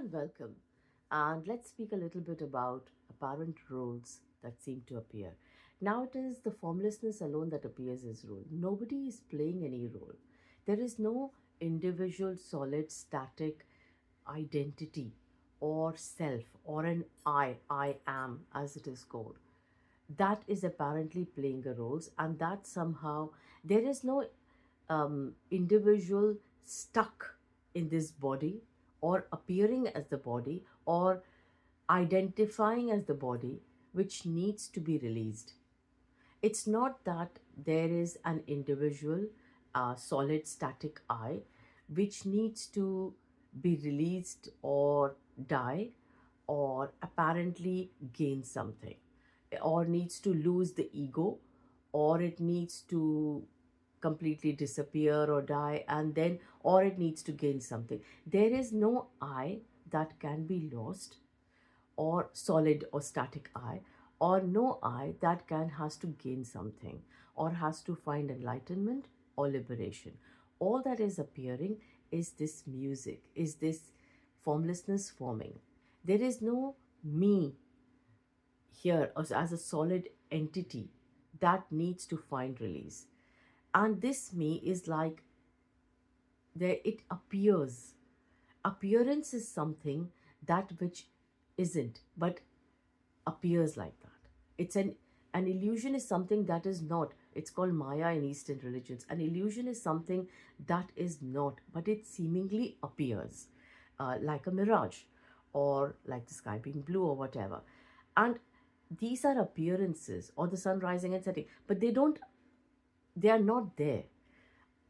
and welcome. And let's speak a little bit about apparent roles that seem to appear. Now it is the formlessness alone that appears as role. Nobody is playing any role. There is no individual, solid, static identity or self or an I am, as it is called. That is apparently playing a roles, and that somehow there is no individual stuck in this body or appearing as the body or identifying as the body which needs to be released. It's not that there is an individual solid static I which needs to be released or die or apparently gain something or needs to lose the ego or it needs to completely disappear or die and then or it needs to gain something. There is no I that can be lost or solid or static I, or no I that can has to gain something or has to find enlightenment or liberation. All that is appearing is this music, is this formlessness forming. There is no me here as a solid entity that needs to find release. And this me is like there it appears. Appearance is something that which isn't, but appears like that. It's an illusion is something that is not. It's called Maya in Eastern religions. An illusion is something that is not, but it seemingly appears like a mirage or like the sky being blue or whatever. And these are appearances or the sun rising and setting, but they are not there.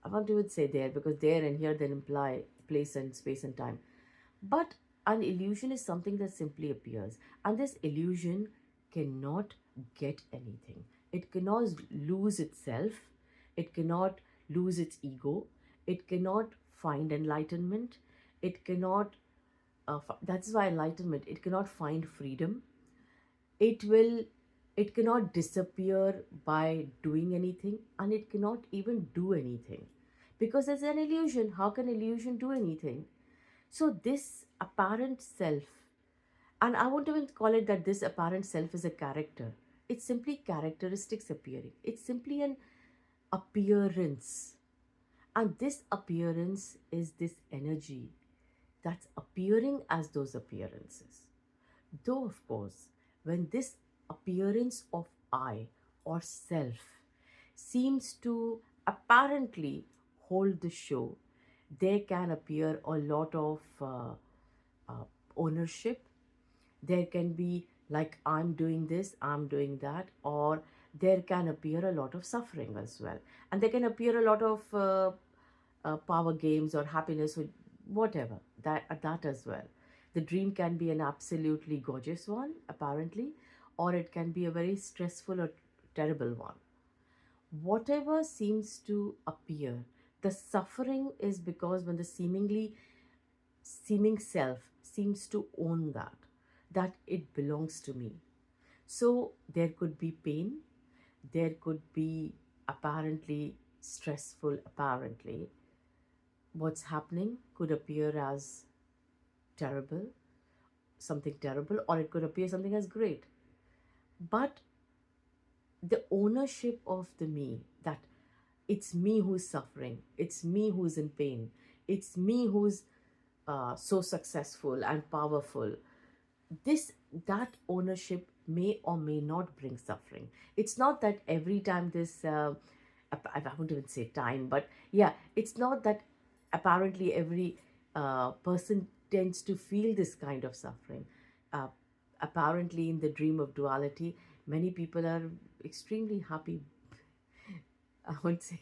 I want to even say there because there and here then imply place and space and time. But an illusion is something that simply appears, and this illusion cannot get anything. It cannot lose itself, it cannot lose its ego, it cannot find enlightenment, it cannot, that's why enlightenment, it cannot find freedom, it will it cannot disappear by doing anything and it cannot even do anything because it's an illusion. How can illusion do anything? So this apparent self, and I won't even call it that this apparent self is a character. It's simply characteristics appearing. It's simply an appearance. And this appearance is this energy that's appearing as those appearances. Though, of course, when this appearance of I or self seems to apparently hold the show, there can appear a lot of uh, ownership. There can be like, I'm doing this, I'm doing that, or there can appear a lot of suffering as well. And there can appear a lot of power games or happiness with whatever, that as well. The dream can be an absolutely gorgeous one, apparently, or it can be a very stressful or terrible one. Whatever seems to appear, the suffering is because when the seeming self seems to own that it belongs to me. So there could be pain, there could be apparently stressful, apparently. What's happening could appear as terrible, something terrible, or it could appear something as great. But the ownership of the me, that it's me who's suffering, it's me who's in pain, it's me who's so successful and powerful, this that ownership may or may not bring suffering. It's not that every time this I won't even say time, but yeah, it's not that apparently every person tends to feel this kind of suffering. uh, Apparently in the dream of duality, many people are extremely happy. I won't say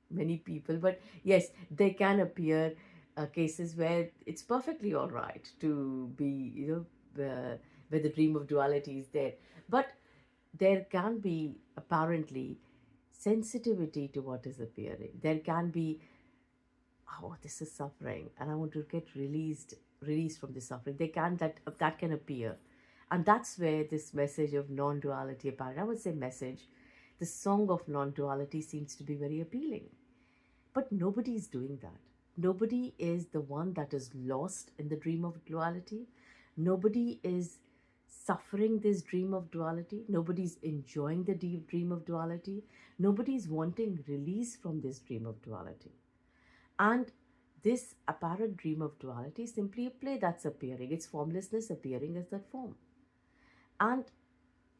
many people, but yes, there can appear cases where it's perfectly all right to be, where the dream of duality is there. But there can be apparently sensitivity to what is appearing. There can be, oh, this is suffering, and I want to get released from the suffering. They can that can appear, and that's where this message of non-duality, apparent, I would say message, the song of non-duality seems to be very appealing. But nobody is doing that. Nobody is the one that is lost in the dream of duality. Nobody is suffering this dream of duality. Nobody's enjoying the deep dream of duality. Nobody's wanting release from this dream of duality. And this apparent dream of duality is simply a play that's appearing. It's formlessness appearing as that form. And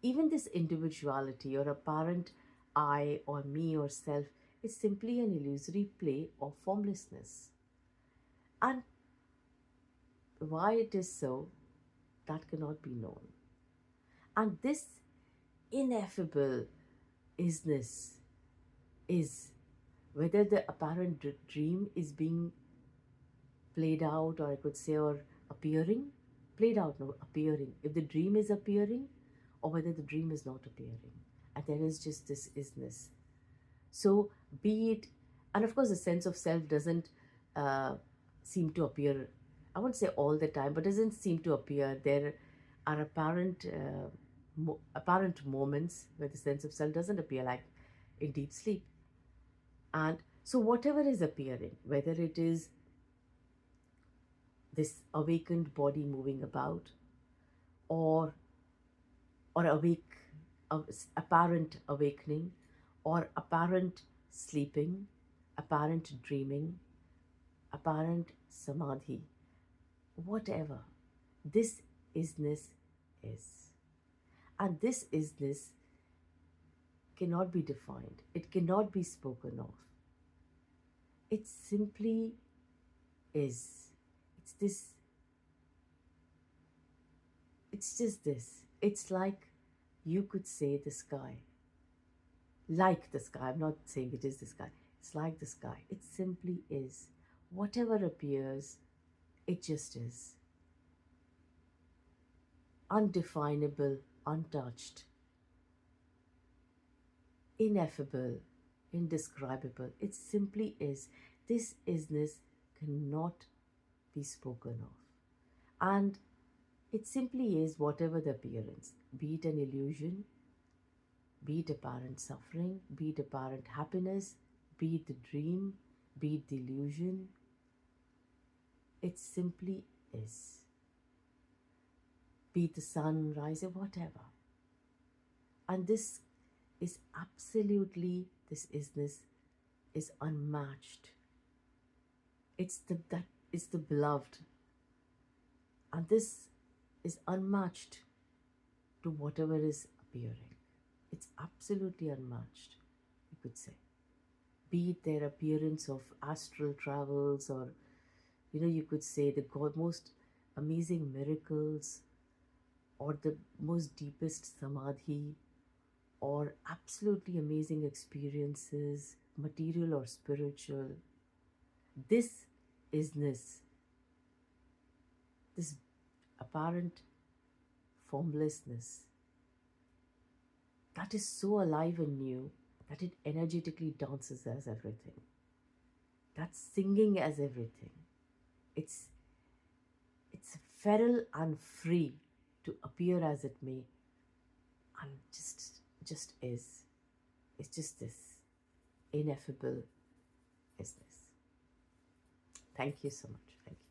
even this individuality or apparent I or me or self is simply an illusory play of formlessness. And why it is so, that cannot be known. And this ineffable isness is whether the apparent dream is being played out, or I could say, or appearing, played out, no, appearing. If the dream is appearing, or whether the dream is not appearing. And there is just this isness. So, be it, and of course, the sense of self doesn't seem to appear, I won't say all the time, but doesn't seem to appear. There are apparent moments where the sense of self doesn't appear, like in deep sleep. And so, whatever is appearing, whether it is this awakened body moving about, or awake, apparent awakening, or apparent sleeping, apparent dreaming, apparent samadhi, whatever, this isness is. And this isness cannot be defined, it cannot be spoken of. It simply is. It's this, it's just this. It's like, you could say, the sky. Like the sky. I'm not saying it is the sky. It's like the sky. It simply is. Whatever appears, it just is. Undefinable, untouched, ineffable, indescribable. It simply is. This isness cannot be spoken of. And it simply is whatever the appearance, be it an illusion, be it apparent suffering, be it apparent happiness, be it the dream, be it the illusion. It simply is. Be it the sun rising, whatever. And this is absolutely, this isness is unmatched. It's the beloved. And this is unmatched to whatever is appearing. It's absolutely unmatched, you could say. Be it their appearance of astral travels, or, you could say the most amazing miracles, or the most deepest samadhi, or absolutely amazing experiences, material or spiritual. This isness, this apparent formlessness, that is so alive and new that it energetically dances as everything. That's singing as everything. It's feral and free to appear as it may, and just is. It's just this ineffable isness. Thank you so much. Thank you.